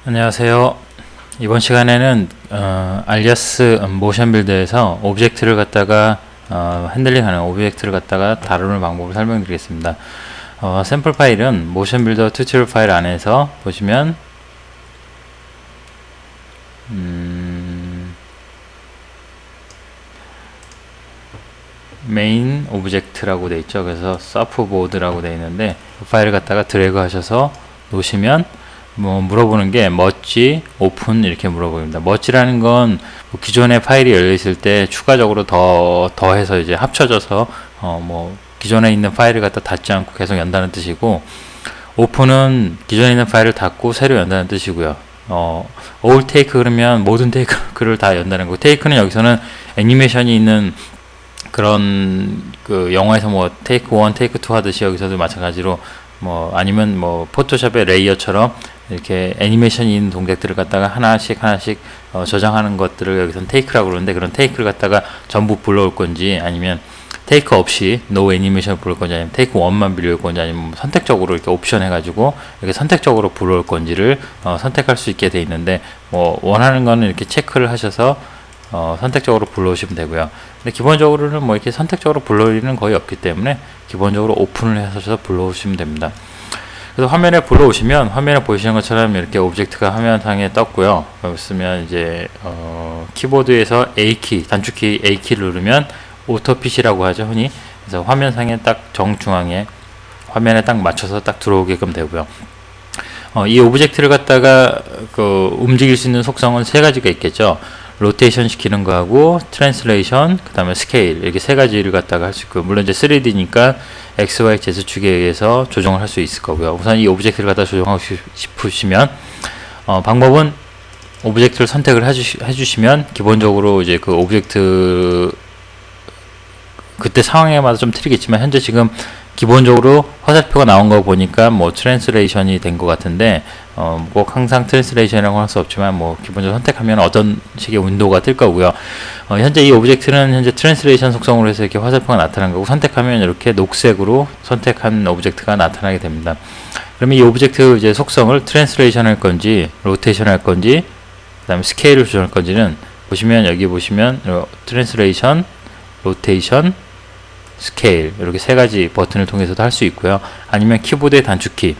안녕하세요. 이번 시간에는 알리아스 모션 빌더에서 오브젝트를 갖다가 핸들링하는 오브젝트를 갖다가 다루는 방법을 설명드리겠습니다. 샘플 파일은 모션 빌더 튜토리얼 파일 안에서 보시면 메인 오브젝트라고 되어 있죠. 그래서 서프보드라고 되어 있는데 그 파일을 갖다가 드래그 하셔서 놓으시면 물어보는 게 머지, 오픈 이렇게 물어봅니다. 머지라는 건 기존의 파일이 열려 있을 때 추가적으로 더해서 이제 합쳐져서 기존에 있는 파일을 갖다 닫지 않고 계속 연다는 뜻이고, 오픈은 기존에 있는 파일을 닫고 새로 연다는 뜻이고요. all take 그러면 모든 테이크를 다 연다는 거고, 테이크는 여기서는 애니메이션이 있는 그런 그 영화에서 테이크 1, 테이크 2 하듯이 여기서도 마찬가지로 아니면 포토샵의 레이어처럼 이렇게 애니메이션이 있는 동작들을 갖다가 하나씩 저장하는 것들을 여기선 테이크라고 그러는데, 그런 테이크를 갖다가 전부 불러올 건지, 아니면 테이크 없이 노 애니메이션을 불러올 건지, 아니면 테이크 1만 빌려올 건지, 아니면 선택적으로 이렇게 옵션 해가지고 이렇게 선택적으로 불러올 건지를 선택할 수 있게 돼 있는데, 원하는 거는 이렇게 체크를 하셔서 선택적으로 불러오시면 되고요. 근데 기본적으로는 이렇게 선택적으로 불러올 일은 거의 없기 때문에 기본적으로 오픈을 하셔서 불러오시면 됩니다. 그래서 화면에 불러오시면 화면에 보이시는 것처럼 이렇게 오브젝트가 화면상에 떴고요. 여기 있으면 이제 키보드에서 A키, 단축키 A키를 누르면 오토핏이라고 하죠, 흔히. 그래서 화면상에 딱 정중앙에 화면에 딱 맞춰서 딱 들어오게끔 되고요. 이 오브젝트를 갖다가 움직일 수 있는 속성은 세 가지가 있겠죠. 로테이션 시키는 거하고 트랜슬레이션, 그 다음에 스케일, 이렇게 세 가지를 갖다가 할 수 있고, 물론 이제 3D니까 X, Y, Z축에 의해서 조정을 할 수 있을 거고요. 우선 이 오브젝트를 갖다 조정하고 싶으시면 방법은 오브젝트를 선택을 해주시면 기본적으로 이제 그 오브젝트 그때 상황에마다 좀 틀리겠지만, 현재 지금 기본적으로 화살표가 나온 거 보니까 트랜슬레이션이 된 것 같은데, 꼭 항상 트랜슬레이션이라고 할 수 없지만 기본적으로 선택하면 어떤 식의 윈도우가 뜰 거고요. 현재 이 오브젝트는 현재 트랜슬레이션 속성으로 해서 이렇게 화살표가 나타난 거고, 선택하면 이렇게 녹색으로 선택한 오브젝트가 나타나게 됩니다. 그러면 이 오브젝트 이제 속성을 트랜슬레이션 할 건지, 로테이션 할 건지, 그 다음에 스케일을 조정할 건지는 보시면, 여기 보시면 트랜슬레이션, 로테이션, 스케일, 이렇게 세 가지 버튼을 통해서도 할 수 있고요. 아니면 키보드의 단축키,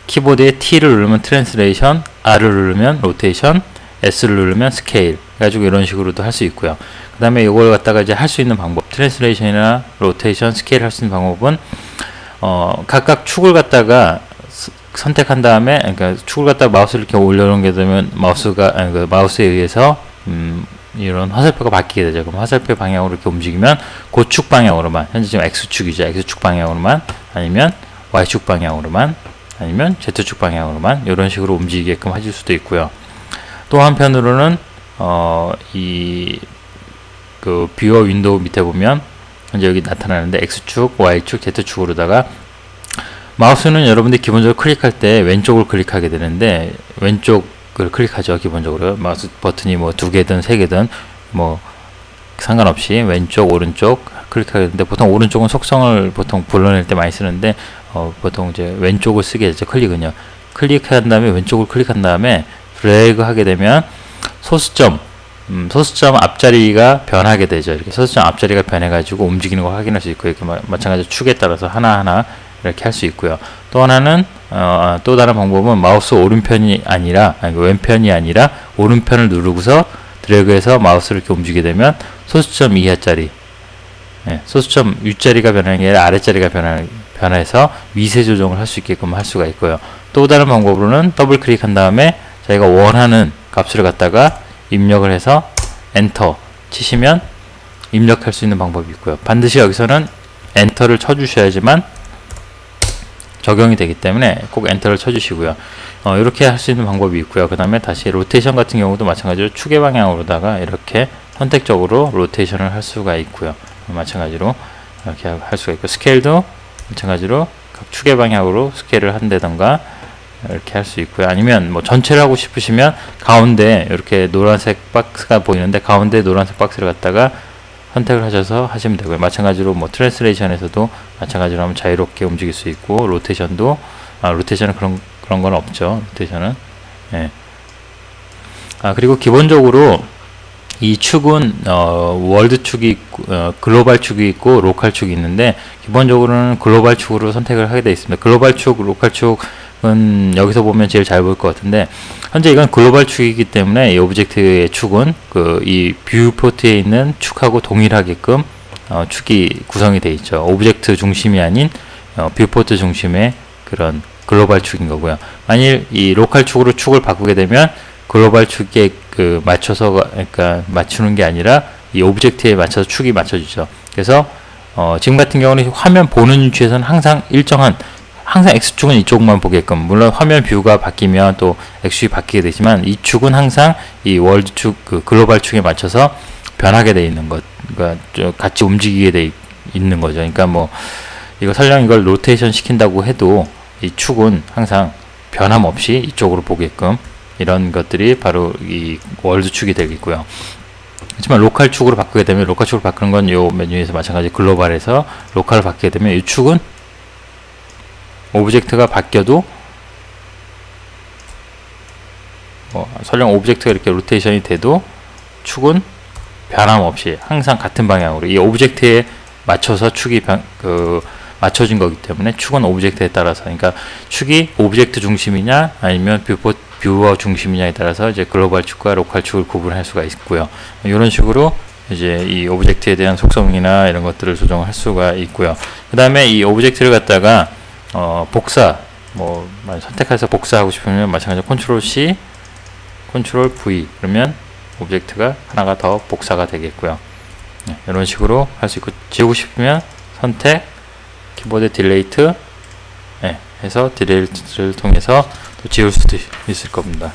키보드에 T를 누르면 트랜슬레이션, R을 누르면 로테이션, S를 누르면 스케일 해가지고 이런 식으로도 할 수 있고요. 그 다음에 이걸 갖다가 이제 할 수 있는 방법, 트랜슬레이션이나 로테이션, 스케일 할 수 있는 방법은 각각 축을 갖다가 선택한 다음에, 그러니까 축을 갖다가 마우스를 이렇게 올려놓게 되면 마우스에 의해서 이런 화살표가 바뀌게 되죠. 그럼 화살표 방향으로 이렇게 움직이면 고축 방향으로만, 현재 지금 X축이죠. X축 방향으로만, 아니면 Y축 방향으로만, 아니면 Z축 방향으로만 이런 식으로 움직이게끔 해줄 수도 있고요. 또 한편으로는 뷰어 윈도우 밑에 보면 현재 여기 나타나는데 X축, Y축, Z축으로다가 마우스는 여러분들이 기본적으로 클릭할 때 왼쪽을 클릭하게 되는데, 왼쪽을 클릭하죠. 기본적으로 마우스 버튼이 2개든 3개든 상관없이 왼쪽, 오른쪽 클릭하게 되는데, 보통 오른쪽은 속성을 보통 불러낼 때 많이 쓰는데 보통 이제 왼쪽을 쓰게 되죠. 클릭은요. 클릭한 다음에 왼쪽을 클릭한 다음에 드래그 하게 되면 소수점 앞자리가 변하게 되죠. 이렇게 소수점 앞자리가 변해가지고 움직이는 걸 확인할 수 있고, 이렇게 마찬가지로 축에 따라서 하나하나 이렇게 할 수 있고요. 또 하나는 또 다른 방법은 마우스 오른편이 아니라, 왼편이 아니라 오른편을 누르고서 드래그해서 마우스를 이렇게 움직이게 되면 소수점 이하짜리, 소수점 윗자리가 변하는 게 아니라 아랫자리가 변해서 위세 조정을 할 수 있게끔 할 수가 있고요. 또 다른 방법으로는 더블 클릭한 다음에 자기가 원하는 값을 갖다가 입력을 해서 엔터 치시면 입력할 수 있는 방법이 있고요. 반드시 여기서는 엔터를 쳐주셔야지만 적용이 되기 때문에 꼭 엔터를 쳐주시고요. 이렇게 할 수 있는 방법이 있고요. 그 다음에 다시 로테이션 같은 경우도 마찬가지로 축의 방향으로다가 이렇게 선택적으로 로테이션을 할 수가 있고요. 마찬가지로 이렇게 할 수가 있고, 스케일도 마찬가지로 각 축의 방향으로 스케일을 한다던가 이렇게 할 수 있고요. 아니면 전체를 하고 싶으시면 가운데 이렇게 노란색 박스가 보이는데, 가운데 노란색 박스를 갖다가 선택을 하셔서 하시면 되고요. 마찬가지로 트랜슬레이션에서도 마찬가지로 하면 자유롭게 움직일 수 있고, 로테이션도 로테이션은 그런 건 없죠. 로테이션은 예. 그리고 기본적으로 이 축은 월드 축이 있고 글로벌 축이 있고 로컬 축이 있는데, 기본적으로는 글로벌 축으로 선택을 하게 되어 있습니다. 글로벌 축, 로컬 축은 여기서 보면 제일 잘 보일 것 같은데, 현재 이건 글로벌 축이기 때문에 이 오브젝트의 축은 이 뷰포트에 있는 축하고 동일하게끔 축이 구성이 되어 있죠. 오브젝트 중심이 아닌 뷰포트 중심의 그런 글로벌 축인 거고요. 만일 이 로컬 축으로 축을 바꾸게 되면 글로벌 축에 맞춰서, 그러니까 맞추는 게 아니라 이 오브젝트에 맞춰서 축이 맞춰지죠. 그래서 지금 같은 경우는 화면 보는 위치에서는 항상 항상 X축은 이쪽만 보게끔, 물론 화면 뷰가 바뀌면 또 X축이 바뀌게 되지만 이 축은 항상 이 월드 축, 글로벌 축에 맞춰서 변하게 되어 있는 것, 그러니까 같이 움직이게 되어 있는 거죠. 그러니까 뭐 이거 설령 이걸 로테이션 시킨다고 해도 이 축은 항상 변함없이 이쪽으로 보게끔, 이런 것들이 바로 이 월드 축이 되겠고요. 하지만 로컬 축으로 바꾸게 되면, 로컬 축으로 바꾸는 건 이 메뉴에서 마찬가지 글로벌에서 로컬을 바꾸게 되면 이 축은 오브젝트가 바뀌어도 설령 오브젝트가 이렇게 로테이션이 돼도 축은 변함없이 항상 같은 방향으로 이 오브젝트에 맞춰서 축이 맞춰진 거기 때문에 축은 오브젝트에 따라서, 그러니까 축이 오브젝트 중심이냐 아니면 뷰어 중심이냐에 따라서 이제 글로벌 축과 로컬 축을 구분할 수가 있고요. 이런 식으로 이제 이 오브젝트에 대한 속성이나 이런 것들을 조정할 수가 있고요. 그 다음에 이 오브젝트를 갖다가 복사, 선택해서 복사하고 싶으면 마찬가지로 컨트롤 C, 컨트롤 V, 그러면 오브젝트가 하나가 더 복사가 되겠고요. 네, 이런 식으로 할 수 있고, 지우고 싶으면 선택, 키보드 딜레이트, 네, 해서 딜레이트를 통해서 또 지울 수도 있을 겁니다.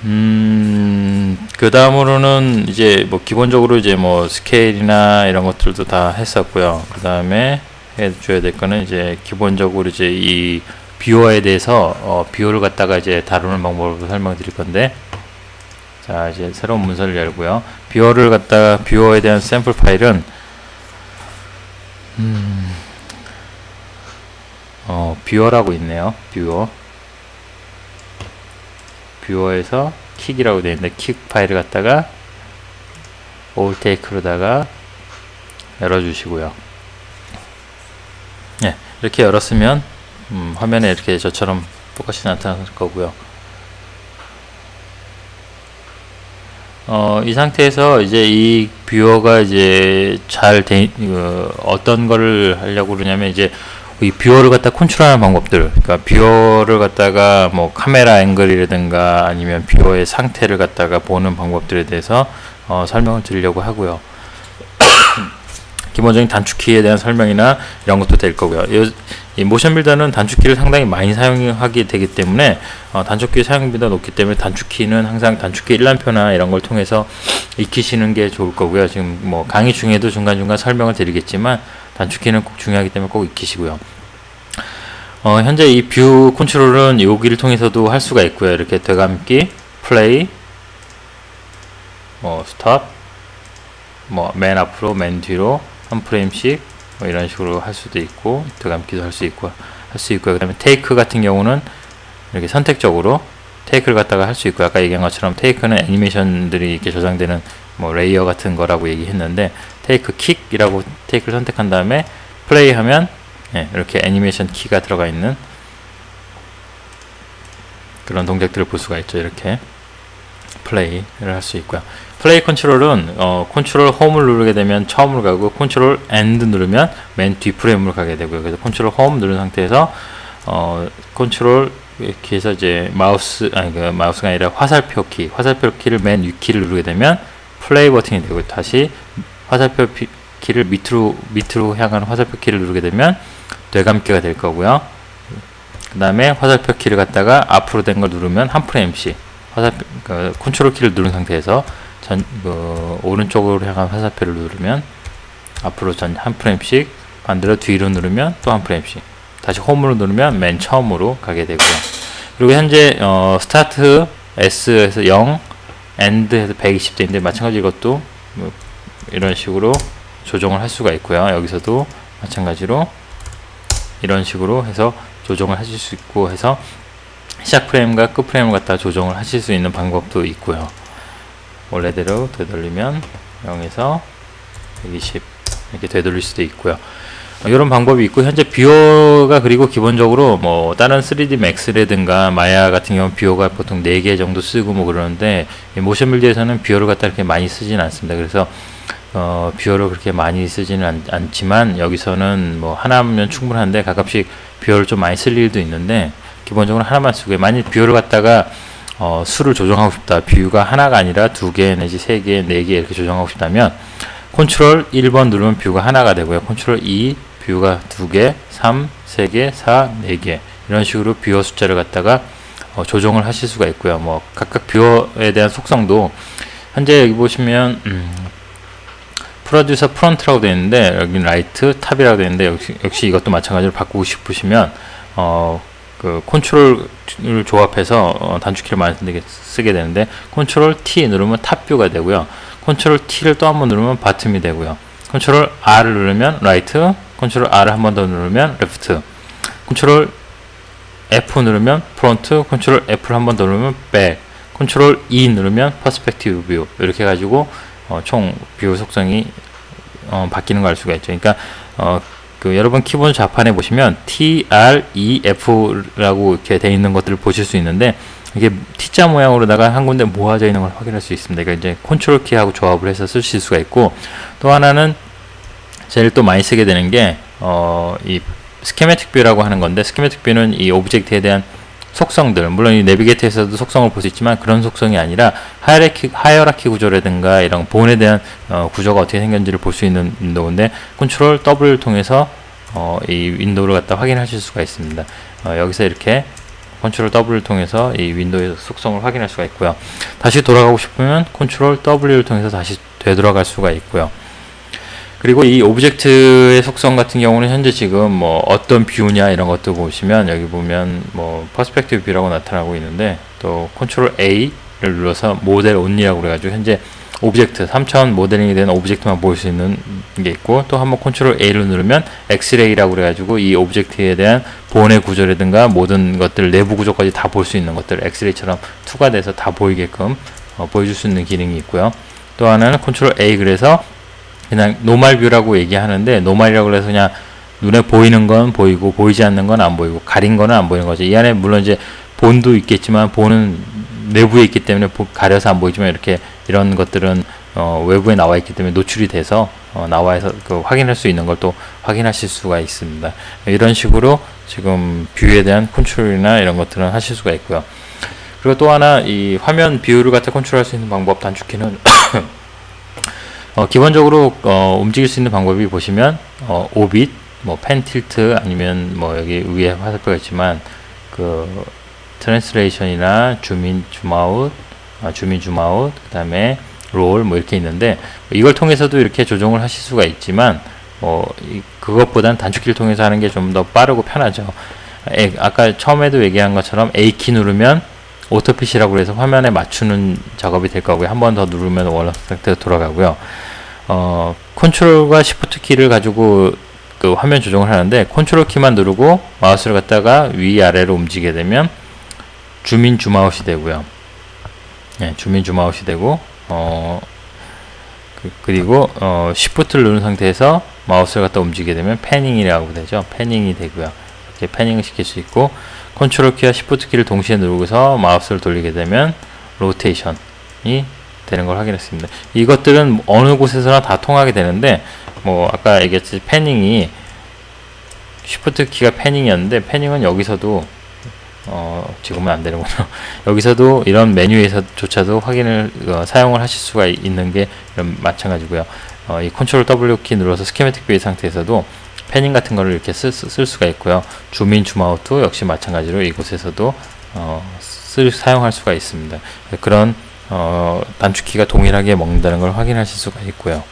그 다음으로는 이제 기본적으로 이제 스케일이나 이런 것들도 다 했었고요. 그 다음에 해줘야 될 거는 이제 기본적으로 이제 이 뷰어에 대해서 뷰어를 갖다가 이제 다루는 방법을 설명드릴 건데, 자, 이제 새로운 문서를 열고요. 뷰어를 갖다가, 뷰어에 대한 샘플 파일은 뷰어라고 있네요. 뷰어에서 킥이라고 되어 있는데, 킥 파일을 갖다가 all take로다가 열어주시고요. 네, 이렇게 열었으면 화면에 이렇게 저처럼 똑같이 나타날 거고요. 이 상태에서 이제 이 뷰어가 이제 어떤 거를 하려고 그러냐면, 이제 이 뷰어를 갖다 컨트롤하는 방법들, 그러니까 뷰어를 갖다가 카메라 앵글이라든가 아니면 뷰어의 상태를 갖다가 보는 방법들에 대해서 설명을 드리려고 하고요. 기본적인 단축키에 대한 설명이나 이런 것도 될 거고요. 이 모션 빌더는 단축키를 상당히 많이 사용하게 되기 때문에 단축키 사용비가 높기 때문에 단축키는 항상 단축키 일람표나 이런 걸 통해서 익히시는 게 좋을 거고요. 지금 강의 중에도 중간중간 설명을 드리겠지만 단축키는 꼭 중요하기 때문에 꼭 익히시고요. 현재 이 뷰 컨트롤은 여기를 통해서도 할 수가 있고요. 이렇게 되감기, 플레이, 스톱, 맨 앞으로, 맨 뒤로 한 프레임씩 이런 식으로 할 수도 있고, 되감기도 할 수 있고요. 그 다음에 테이크 같은 경우는 이렇게 선택적으로 테이크를 갖다가 할 수 있고, 아까 얘기한 것처럼 테이크는 애니메이션들이 이렇게 저장되는 레이어 같은 거라고 얘기했는데, 테이크 킥이라고 테이크를 선택한 다음에 플레이 하면 이렇게 애니메이션 키가 들어가 있는 그런 동작들을 볼 수가 있죠. 이렇게 플레이를 할 수 있고요. 플레이 컨트롤은 컨트롤 홈을 누르게 되면 처음으로 가고, 컨트롤 엔드 누르면 맨 뒤 프레임으로 가게 되고요. 그래서 컨트롤 홈 누른 상태에서 컨트롤 이렇게 해서 이제 마우스가 아니라 화살표 키를 맨 위키를 누르게 되면 플레이 버튼이 되고, 다시 화살표 키를 밑으로 향하는 화살표 키를 누르게 되면 되감기가 될 거고요. 그 다음에 화살표 키를 갖다가 앞으로 된 걸 누르면 한 프레임씩 컨트롤 키를 누른 상태에서 오른쪽으로 향한 화살표를 누르면 앞으로 한 프레임씩, 반대로 뒤로 누르면 또 한 프레임씩, 다시 홈으로 누르면 맨 처음으로 가게 되고요. 그리고 현재 스타트 S에서 0, 엔드에서 120대인데 마찬가지 이것도 이런 식으로 조정을 할 수가 있고요. 여기서도 마찬가지로 이런 식으로 해서 조정을 하실 수 있고 해서 시작 프레임과 끝 프레임을 갖다 조정을 하실 수 있는 방법도 있고요. 원래대로 되돌리면 0에서 120 이렇게 되돌릴 수도 있고요. 이런 방법이 있고, 현재 뷰어가 그리고 기본적으로 뭐 다른 3D 맥스라든가 마야 같은 경우는 뷰어가 보통 4개 정도 쓰고 뭐 그러는데, 모션 빌드에서는 뷰어를 갖다 이렇게 많이 쓰진 않습니다. 그래서 뷰어를 그렇게 많이 쓰지는 않지만, 여기서는 뭐 하나면 충분한데 가끔씩 뷰어를 좀 많이 쓸 일도 있는데, 기본적으로 하나만 쓰고요. 만약 뷰어를 갖다가 수를 조정하고 싶다, 뷰가 하나가 아니라 2개 내지 3개, 4개 이렇게 조정하고 싶다면 컨트롤 1번 누르면 뷰가 하나가 되고요. 컨트롤 2 뷰가 2개, 3, 3개, 4, 4개 이런 식으로 뷰어 숫자를 갖다가 조정을 하실 수가 있고요. 뭐 각각 뷰어에 대한 속성도 현재 여기 보시면 프로듀서 프론트라고 되어 있는데, 여기 라이트 탑이라고 되어 있는데, 역시 이것도 마찬가지로 바꾸고 싶으시면 그 컨트롤을 조합해서 단축키를 많이 쓰게 되는데, 컨트롤 T 누르면 탑 뷰가 되고요. 컨트롤 T를 또 한번 누르면 바텀이 되고요. 컨트롤 R을 누르면 라이트, 컨트롤 R을 한 번 더 누르면 레프트, 컨트롤 F 누르면 프론트, 컨트롤 F를 한 번 더 누르면 백, 컨트롤 E 누르면 퍼스펙티브 뷰, 이렇게 해가지고 총 뷰 속성이 바뀌는 걸 알 수가 있죠. 그러니까 여러분 키보드 좌판에 보시면 TREF라고 이렇게 되어 있는 것들을 보실 수 있는데, 이게 T자 모양으로다가 한 군데 모아져 있는 걸 확인할 수 있습니다. 그러니까 이제 컨트롤 키하고 조합을 해서 쓰실 수가 있고, 또 하나는 제일 또 많이 쓰게 되는 게 이 스키매틱 뷰라고 하는 건데, 스키매틱 뷰는 이 오브젝트에 대한 속성들, 물론 이 내비게이터에서도 속성을 볼 수 있지만 그런 속성이 아니라 하이어라키 구조라든가 이런 본에 대한 구조가 어떻게 생겼는지를 볼 수 있는 윈도우인데, 컨트롤 W를 통해서 이 윈도우를 갖다 확인하실 수가 있습니다. 여기서 이렇게 컨트롤 W를 통해서 이 윈도우의 속성을 확인할 수가 있고요. 다시 돌아가고 싶으면 컨트롤 W를 통해서 다시 되돌아갈 수가 있고요. 그리고 이 오브젝트의 속성 같은 경우는 현재 지금 뭐 어떤 뷰냐 이런 것도 보시면, 여기 보면 뭐 퍼스펙티브 뷰라고 나타나고 있는데, 또 컨트롤 A를 눌러서 모델 온리라고 그래가지고 현재 오브젝트 3차원 모델링이 된 오브젝트만 보일 수 있는 게 있고, 또 한번 컨트롤 A를 누르면 엑스레이라고 그래가지고 이 오브젝트에 대한 본의 구조라든가 모든 것들 내부 구조까지 다 볼 수 있는 것들 엑스레이처럼 투과돼서 다 보이게끔 보여줄 수 있는 기능이 있고요. 또 하나는 컨트롤 A, 그래서 그냥 노멀 뷰라고 얘기하는데, 노멀이라고 해서 그냥 눈에 보이는 건 보이고 보이지 않는 건 안 보이고 가린 거는 안 보이는 거죠. 이 안에 물론 이제 본도 있겠지만 본은 내부에 있기 때문에 가려서 안 보이지만, 이렇게 이런 것들은 외부에 나와 있기 때문에 노출이 돼서 나와서 확인할 수 있는 걸 또 확인하실 수가 있습니다. 이런 식으로 지금 뷰에 대한 컨트롤이나 이런 것들은 하실 수가 있고요. 그리고 또 하나, 이 화면 뷰를 갖다 컨트롤할 수 있는 방법, 단축키는 기본적으로 움직일 수 있는 방법이 보시면 오빗, 뭐 펜 틸트, 아니면 뭐 여기 위에 화살표가 있지만 그 트랜스레이션이나 줌인, 줌아웃, 줌인, 줌아웃, 그 다음에 롤 뭐 이렇게 있는데, 이걸 통해서도 이렇게 조정을 하실 수가 있지만 그것보단 단축키를 통해서 하는 게 좀 더 빠르고 편하죠. 아까 처음에도 얘기한 것처럼 A키 누르면 오토핏이라고 해서 화면에 맞추는 작업이 될 거고요. 한 번 더 누르면 원래 상태로 돌아가고요. 컨트롤과 시프트 키를 가지고 그 화면 조정을 하는데, 컨트롤 키만 누르고 마우스를 갖다가 위아래로 움직이게 되면 줌인, 줌아웃이 되고요. 줌인, 줌아웃이 되고, 그리고 시프트를 누른 상태에서 마우스를 갖다 움직이게 되면 패닝이라고 되죠. 패닝이 되고요. 이렇게 패닝을 시킬 수 있고, 컨트롤 키와 시프트 키를 동시에 누르고서 마우스를 돌리게 되면 로테이션이 되는 걸 확인했습니다. 이것들은 어느 곳에서나 다 통하게 되는데, 뭐 아까 얘기했듯이 패닝이 시프트 키가 패닝이었는데, 패닝은 여기서도 지금은 안 되는군요. 여기서도 이런 메뉴에서조차도 확인을 사용을 하실 수가 있는 게 마찬가지고요. 이 컨트롤 W 키 눌러서 스키매틱 뷰의 상태에서도 패닝 같은 거를 이렇게 쓸 수가 있고요. 줌인, 줌아웃도 역시 마찬가지로 이곳에서도 사용할 수가 있습니다. 그런 단축키가 동일하게 먹는다는 걸 확인하실 수가 있고요.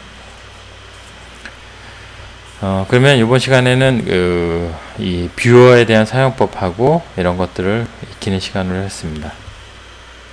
그러면 이번 시간에는 이 뷰어에 대한 사용법하고 이런 것들을 익히는 시간을 했습니다.